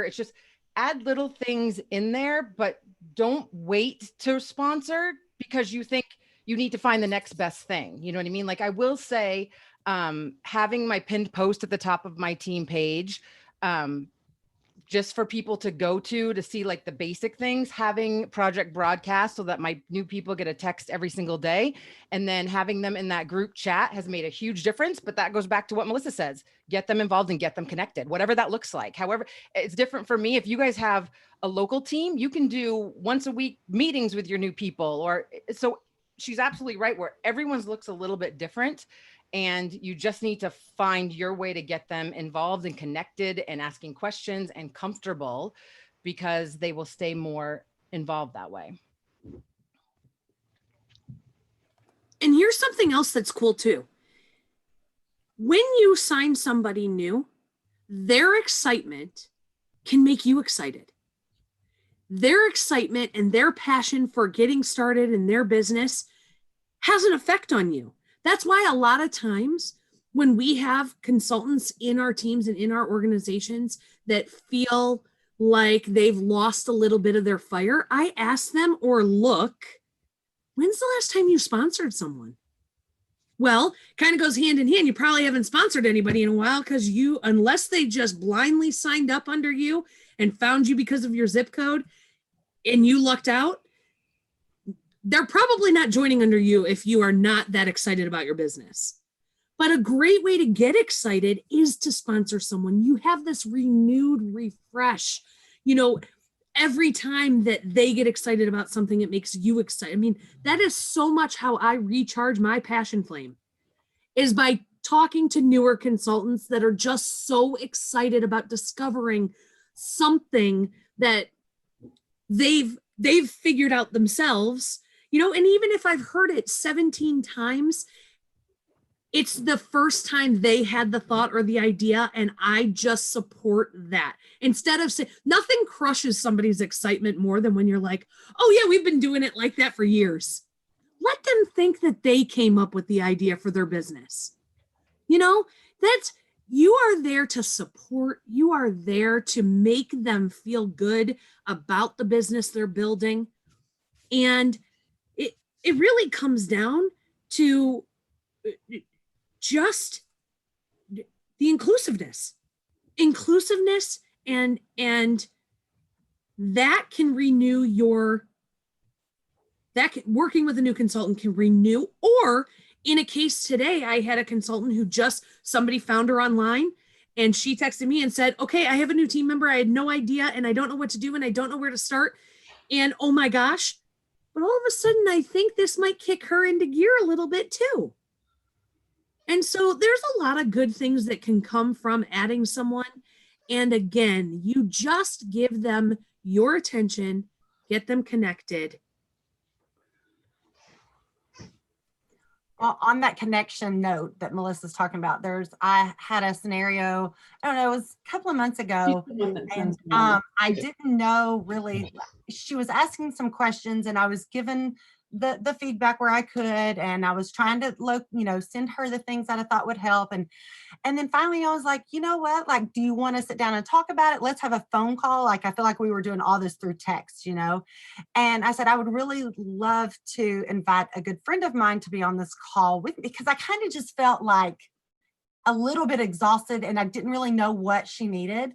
it's just add little things in there, but don't wait to sponsor because you think you need to find the next best thing. You know what I mean? Like, I will say, having my pinned post at the top of my team page, just for people to go to see like the basic things, having project broadcast so that my new people get a text every single day, and then having them in that group chat has made a huge difference. But that goes back to what Melissa says, get them involved and get them connected, whatever that looks like. However, it's different for me. If you guys have a local team, you can do once a week meetings with your new people, so she's absolutely right where everyone's looks a little bit different. And you just need to find your way to get them involved and connected and asking questions and comfortable, because they will stay more involved that way. And here's something else that's cool too. When you sign somebody new, their excitement can make you excited. Their excitement and their passion for getting started in their business has an effect on you. That's why a lot of times when we have consultants in our teams and in our organizations that feel like they've lost a little bit of their fire, I ask them, or look, when's the last time you sponsored someone? Well, kind of goes hand in hand. You probably haven't sponsored anybody in a while because unless they just blindly signed up under you and found you because of your zip code and you lucked out, they're probably not joining under you if you are not that excited about your business. But a great way to get excited is to sponsor someone. You have this renewed refresh. Every time that they get excited about something, it makes you excited. I mean, that is so much how I recharge my passion flame, is by talking to newer consultants that are just so excited about discovering something that they've figured out themselves, and even if I've heard it 17 times, it's the first time they had the thought or the idea, and I just support that. Instead of saying, nothing crushes somebody's excitement more than when you're like, oh yeah, we've been doing it like that for years. Let them think that they came up with the idea for their business. You are there to support. You are there to make them feel good about the business they're building. And it really comes down to just the inclusiveness and that can renew working with a new consultant can renew. Or in a case today, I had a consultant who somebody found her online and she texted me and said, okay, I have a new team member. I had no idea and I don't know what to do and I don't know where to start. And oh my gosh, but all of a sudden I think this might kick her into gear a little bit too. And so there's a lot of good things that can come from adding someone. And again, you just give them your attention, get them connected. Well, on that connection note that Melissa's talking about, I had a scenario, I don't know, it was a couple of months ago, and I didn't know really, she was asking some questions and I was given the feedback where I could, and I was trying to send her the things that I thought would help. And then finally I was like, you know what, like, do you want to sit down and talk about it? Let's have a phone call. Like, I feel like we were doing all this through text, and I said, I would really love to invite a good friend of mine to be on this call with me, because I kind of just felt like a little bit exhausted and I didn't really know what she needed.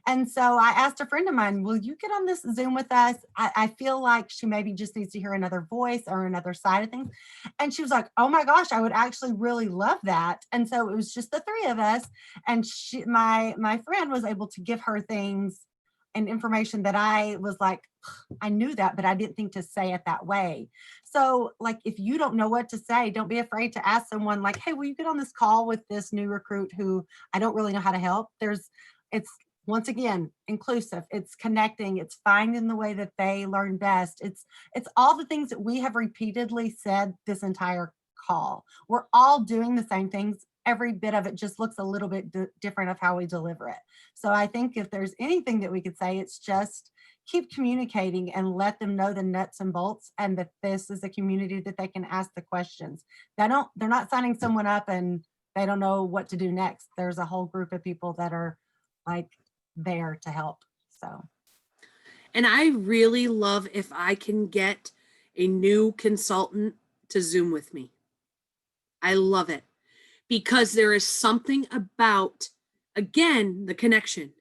And so I asked a friend of mine, will you get on this Zoom with us? I feel like she maybe just needs to hear another voice or another side of things. And she was like, oh my gosh, I would actually really love that. And so it was just the three of us. And my friend was able to give her things and information that I was like, I knew that, but I didn't think to say it that way. So like, if you don't know what to say, don't be afraid to ask someone like, hey, will you get on this call with this new recruit who I don't really know how to help? It's once again, inclusive, it's connecting, it's finding the way that they learn best. It's all the things that we have repeatedly said this entire call. We're all doing the same things. Every bit of it just looks a little bit different of how we deliver it. So I think if there's anything that we could say, it's just keep communicating and let them know the nuts and bolts, and that this is a community that they can ask the questions. They're not signing someone up and they don't know what to do next. There's a whole group of people that are like there to help. So. And I really love if I can get a new consultant to Zoom with me. I love it. Because there is something about, again, the connection,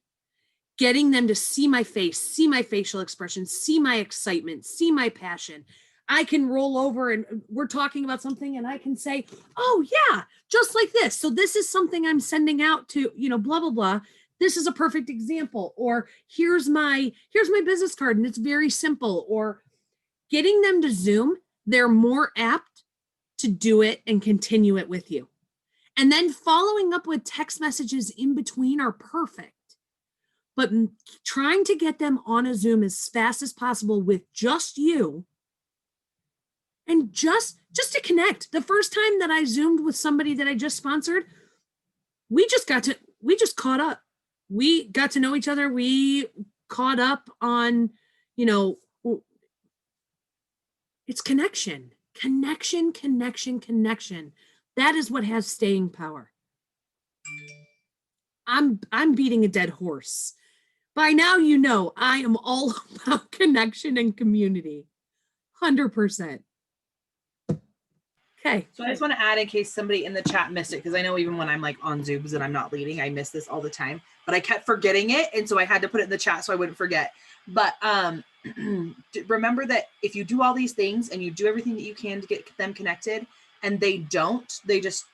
getting them to see my face, see my facial expression, see my excitement, see my passion. I can roll over and we're talking about something and I can say, oh yeah, just like this. So this is something I'm sending out to, blah, blah, blah. This is a perfect example. Or here's my business card and it's very simple. Or getting them to Zoom, they're more apt to do it and continue it with you. And then following up with text messages in between are perfect. But trying to get them on a Zoom as fast as possible with just you and just to connect. The first time that I Zoomed with somebody that I just sponsored, we just caught up. We got to know each other. We caught up on, it's connection. That is what has staying power. I'm beating a dead horse. By now, you know, I am all about connection and community. 100%. Okay. So I just want to add in case somebody in the chat missed it, because I know even when I'm like on Zooms and I'm not leading, I miss this all the time, but I kept forgetting it. And so I had to put it in the chat so I wouldn't forget. But remember that if you do all these things and you do everything that you can to get them connected and they don't, they're just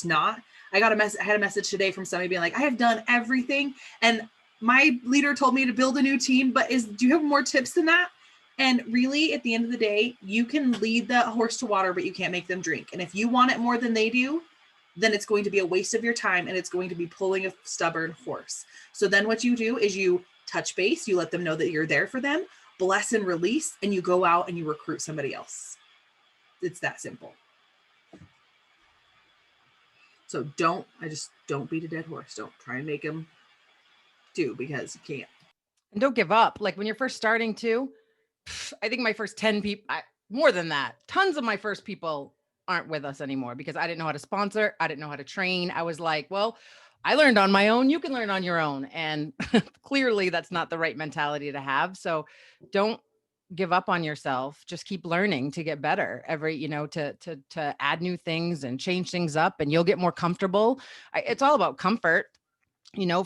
not. I had a message today from somebody being like, I have done everything. And my leader told me to build a new team, but do you have more tips than that? And really, at the end of the day, you can lead the horse to water, but you can't make them drink. And if you want it more than they do, then it's going to be a waste of your time and it's going to be pulling a stubborn horse. So then what you do is you touch base, you let them know that you're there for them, bless and release, and you go out and you recruit somebody else. It's that simple. So don't beat a dead horse. Don't try and make them do, because you can't. And don't give up. Like when you're first starting too, I think my first 10 people, more than that, tons of my first people aren't with us anymore because I didn't know how to sponsor. I didn't know how to train. I was like, well, I learned on my own. You can learn on your own. And clearly that's not the right mentality to have. So don't give up on yourself. Just keep learning to get better to add new things and change things up, and you'll get more comfortable. It's all about comfort.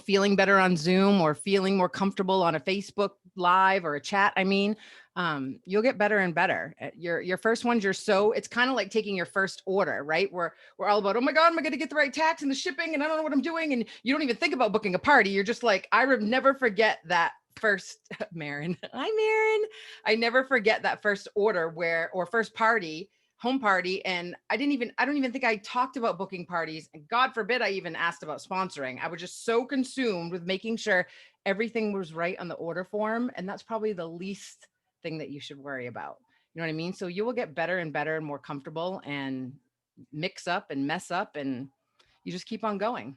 Feeling better on Zoom or feeling more comfortable on a Facebook Live or a chat. You'll get better and better. Your first ones, it's kind of like taking your first order, right? We're all about, oh my God, am I going to get the right tax and the shipping? And I don't know what I'm doing. And you don't even think about booking a party. You're just like, I never forget that first, Marin. Hi, Marin. I never forget that first order or first party, home party. And I don't even think I talked about booking parties. And God forbid I even asked about sponsoring. I was just so consumed with making sure everything was right on the order form. And that's probably the least thing that you should worry about. You know what I mean? So you will get better and better and more comfortable and mix up and mess up, and you just keep on going.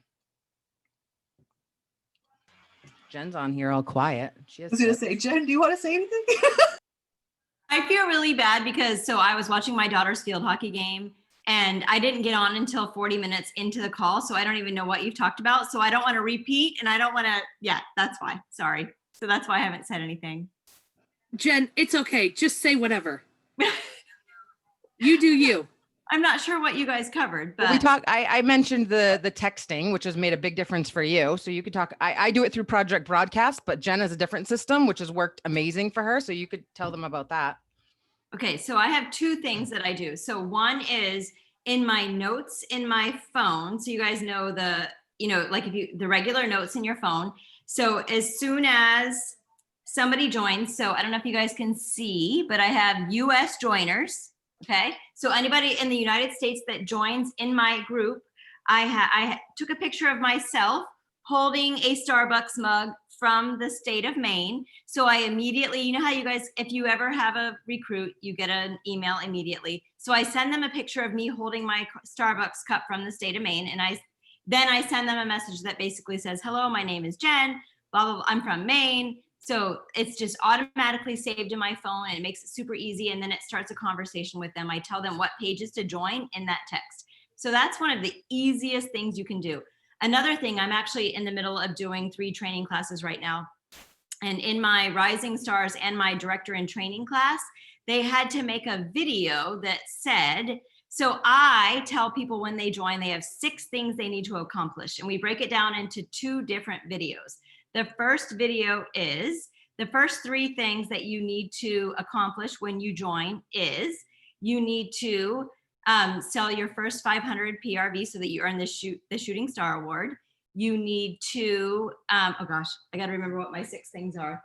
Jen's on here all quiet. I was going to say, Jen, do you want to say anything? I feel really bad because I was watching my daughter's field hockey game and I didn't get on until 40 minutes into the call. So I don't even know what you've talked about. So I don't want to repeat, and I don't want to, that's why. Sorry. So that's why I haven't said anything. Jen, it's okay. Just say whatever. You do you. I'm not sure what you guys covered, but I mentioned the texting, which has made a big difference for you. So you could talk, I do it through Project Broadcast, but Jen has a different system, which has worked amazing for her. So you could tell them about that. Okay. So I have two things that I do. So one is in my notes in my phone. So you guys know the regular notes in your phone. So as soon as somebody joins, so I don't know if you guys can see, but I have US joiners. Okay. So anybody in the United States that joins in my group, I took a picture of myself holding a Starbucks mug from the state of Maine. So I immediately, you know how you guys, if you ever have a recruit, you get an email immediately. So I send them a picture of me holding my Starbucks cup from the state of Maine. And then I send them a message that basically says, hello, my name is Jen, blah, blah, blah, I'm from Maine. So it's just automatically saved in my phone, and it makes it super easy. And then it starts a conversation with them. I tell them what pages to join in that text. So that's one of the easiest things you can do. Another thing, I'm actually in the middle of doing 3 training classes right now. And in my Rising Stars and my Director in Training class, they had to make a video that said, so I tell people when they join, they have 6 things they need to accomplish. And we break it down into 2 different videos. The first video is the first 3 things that you need to accomplish when you join is you need to sell your first 500 PRV so that you earn the Shooting Star Award. You need to, oh gosh, I got to remember what my 6 things are.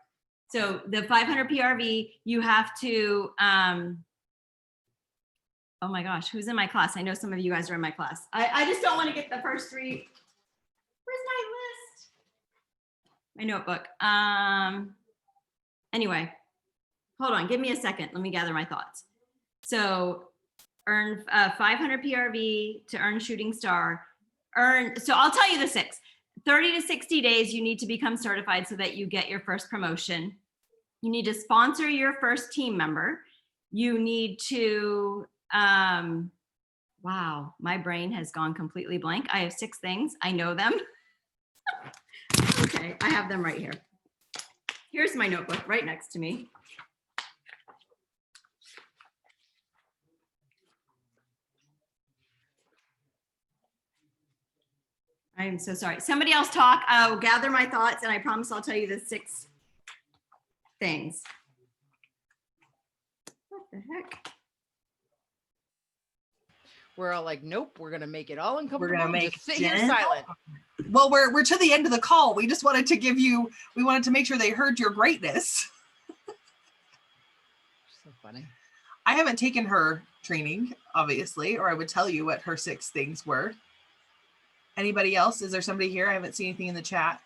So the 500 PRV, you have to, oh my gosh, who's in my class? I know some of you guys are in my class. I just don't want to get the first 3. Where's my list? My notebook. Anyway, hold on, give me a second. Let me gather my thoughts. So earn 500 PRV to earn Shooting Star. So I'll tell you the 6. 30 to 60 days, you need to become certified so that you get your first promotion. You need to sponsor your first team member. You need to Wow, my brain has gone completely blank. I have 6 things. I know them. Okay, I have them right here. Here's my notebook right next to me. I am so sorry. Somebody else talk. I'll gather my thoughts and I promise I'll tell you the 6 things. What the heck? We're all like, nope, we're gonna make it all uncomfortable. We're gonna make just sit here Jen- silent. Well, we're to the end of the call. We just wanted to we wanted to make sure they heard your greatness. So funny. I haven't taken her training, obviously, or I would tell you what her 6 things were. Anybody else? Is there somebody here? I haven't seen anything in the chat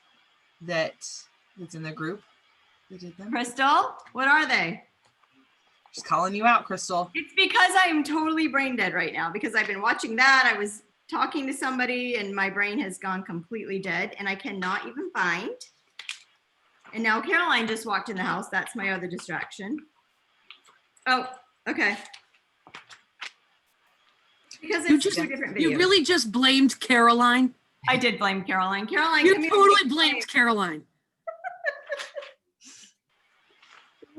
that's in the group that did them. Crystal, what are they? Just calling you out, Crystal. It's because I am totally brain dead right now because I've been watching that. I was talking to somebody and my brain has gone completely dead and I cannot even find. And now Caroline just walked in the house. That's my other distraction. Oh, okay. Because it's You 2 different videos. You really just blamed Caroline. I did blame Caroline. Caroline, You come here. totally blamed Caroline.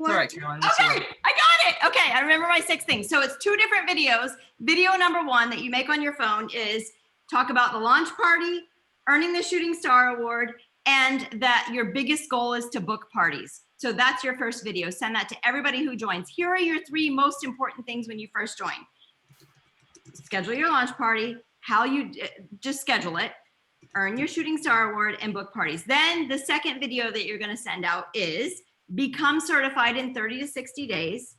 It's all right, Caroline. Okay, I got it. Okay, I remember my 6 things. So it's 2 different videos. Video number 1 that you make on your phone is talk about the launch party, earning the Shooting Star Award, and that your biggest goal is to book parties. So that's your first video. Send that to everybody who joins. Here are your 3 most important things when you first join. Schedule your launch party, how you just schedule it, earn your Shooting Star Award, and book parties. Then the second video that you're going to send out is become certified in 30 to 60 days,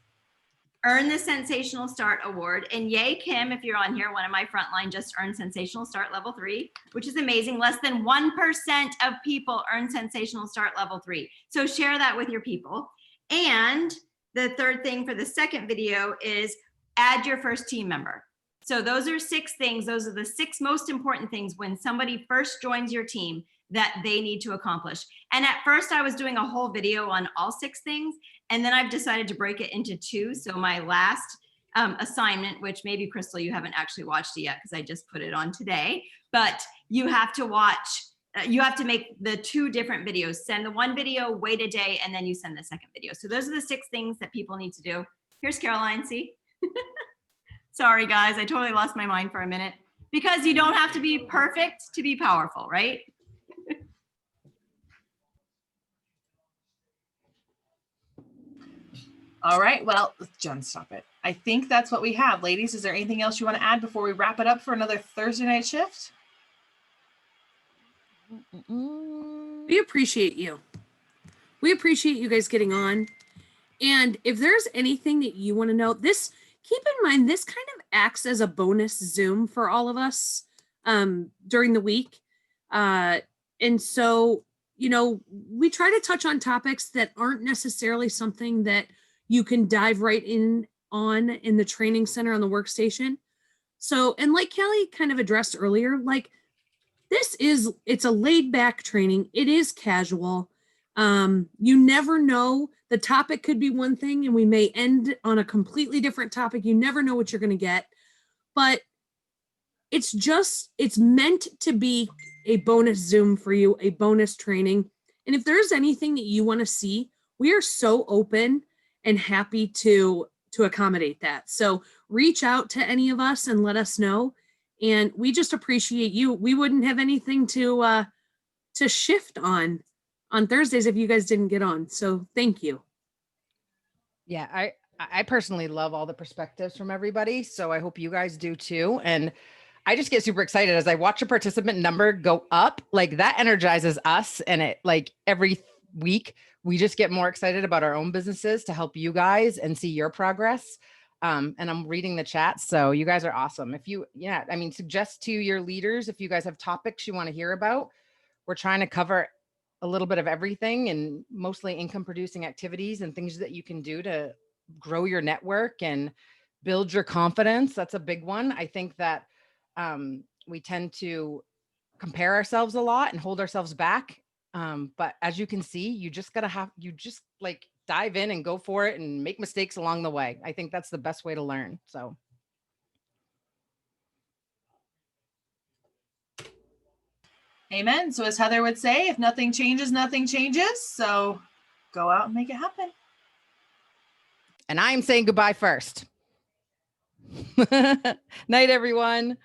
earn the Sensational Start Award. And yay, Kim, if you're on here, one of my frontline just earned Sensational Start Level 3, which is amazing. Less than 1% of people earn Sensational Start Level 3. So share that with your people. And the third thing for the second video is add your first team member. So those are 6 things. Those are the 6 most important things when somebody first joins your team that they need to accomplish. And at first I was doing a whole video on all 6 things. And then I've decided to break it into 2. So my last assignment, which maybe Crystal, you haven't actually watched it yet because I just put it on today, but you have to watch, you have to make the 2 different videos. Send the 1 video, wait a day, and then you send the second video. So those are the 6 things that people need to do. Here's Caroline, see? Sorry guys, I totally lost my mind for a minute because you don't have to be perfect to be powerful, right? All right. Well, Jen, stop it. I think that's what we have. Ladies, is there anything else you want to add before we wrap it up for another Thursday night shift? We appreciate you. We appreciate you guys getting on. And if there's anything that you want to know, keep in mind, this kind of acts as a bonus Zoom for all of us during the week. And so, we try to touch on topics that aren't necessarily something that you can dive right in the training center on the workstation. So, and like Kelly kind of addressed earlier, like it's a laid back training. It is casual. You never know. The topic could be one thing and we may end on a completely different topic. You never know what you're going to get, but it's meant to be a bonus Zoom for you, a bonus training. And if there's anything that you want to see, we are so open and happy to accommodate that. So reach out to any of us and let us know. And we just appreciate you. We wouldn't have anything to shift on Thursdays if you guys didn't get on. So thank you. Yeah, I personally love all the perspectives from everybody. So I hope you guys do too. And I just get super excited as I watch a participant number go up. Like that energizes us. And it like every week we just get more excited about our own businesses to help you guys and see your progress. And I'm reading the chat. So you guys are awesome. Suggest to your leaders, if you guys have topics you want to hear about, we're trying to cover a little bit of everything and mostly income producing activities and things that you can do to grow your network and build your confidence. That's a big one. I think that we tend to compare ourselves a lot and hold ourselves back. But as you can see, you just dive in and go for it and make mistakes along the way. I think that's the best way to learn. So. Amen. So as Heather would say, if nothing changes, nothing changes. So go out and make it happen. And I'm saying goodbye first. Night, everyone.